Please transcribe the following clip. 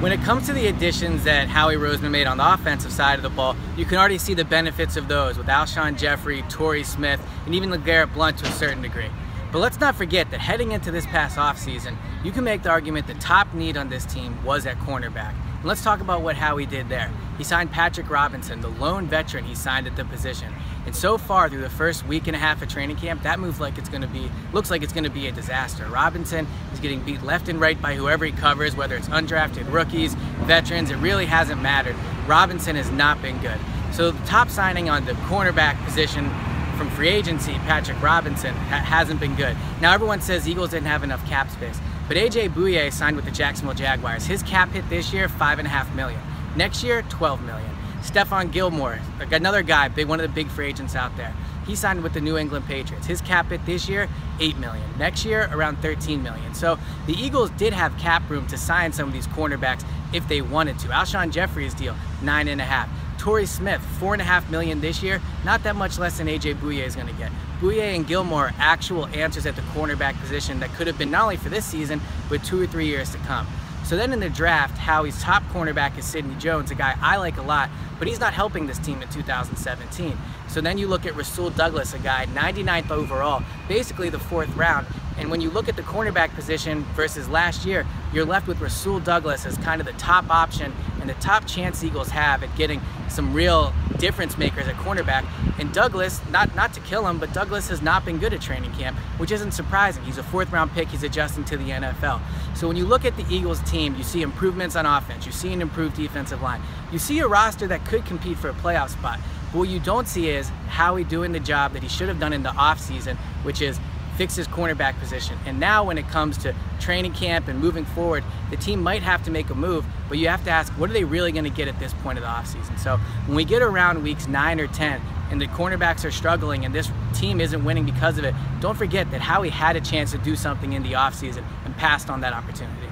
When it comes to the additions that Howie Roseman made on the offensive side of the ball, you can already see the benefits of those with Alshon Jeffrey, Torrey Smith, and even LeGarrette Blount to a certain degree. But let's not forget that heading into this past offseason, you can make the argument the top need on this team was at cornerback. And let's talk about what Howie did there. He signed Patrick Robinson, the lone veteran he signed at the position. And so far through the first week and a half of training camp, that move looks like it's gonna be a disaster. Robinson is getting beat left and right by whoever he covers, whether it's undrafted rookies, veterans, it really hasn't mattered. Robinson has not been good. So the top signing on the cornerback position from free agency, Patrick Robinson, hasn't been good. Now everyone says Eagles didn't have enough cap space, but AJ Bouye signed with the Jacksonville Jaguars. His cap hit this year, $5.5 million. Next year, $12 million. Stephon Gilmore, another guy, one of the big free agents out there. He signed with the New England Patriots. His cap hit this year, $8 million. Next year, around $13 million. So the Eagles did have cap room to sign some of these cornerbacks if they wanted to. Alshon Jeffrey's deal, $9.5 million. Torrey Smith, $4.5 million this year, not that much less than AJ Bouye is going to get. Bouye and Gilmore are actual answers at the cornerback position that could have been not only for this season, but 2 or 3 years to come. So then in the draft, Howie's top cornerback is Sidney Jones, a guy I like a lot, but he's not helping this team in 2017. So then you look at Rasul Douglas, a guy 99th overall, basically the 4th round. And when you look at the cornerback position versus last year, you're left with Rasul Douglas as kind of the top option and the top chance Eagles have at getting some real difference makers at cornerback. And Douglas, not to kill him, but Douglas has not been good at training camp, which isn't surprising. He's a 4th round pick, he's adjusting to the NFL. So when you look at the Eagles team, you see improvements on offense, you see an improved defensive line, you see a roster that could compete for a playoff spot. But what you don't see is Howie doing the job that he should have done in the offseason, which is fix his cornerback position. And now when it comes to training camp and moving forward, the team might have to make a move, but you have to ask, what are they really going to get at this point of the offseason? So when we get around weeks 9 or 10 and the cornerbacks are struggling and this team isn't winning because of it, don't forget that Howie had a chance to do something in the offseason and passed on that opportunity.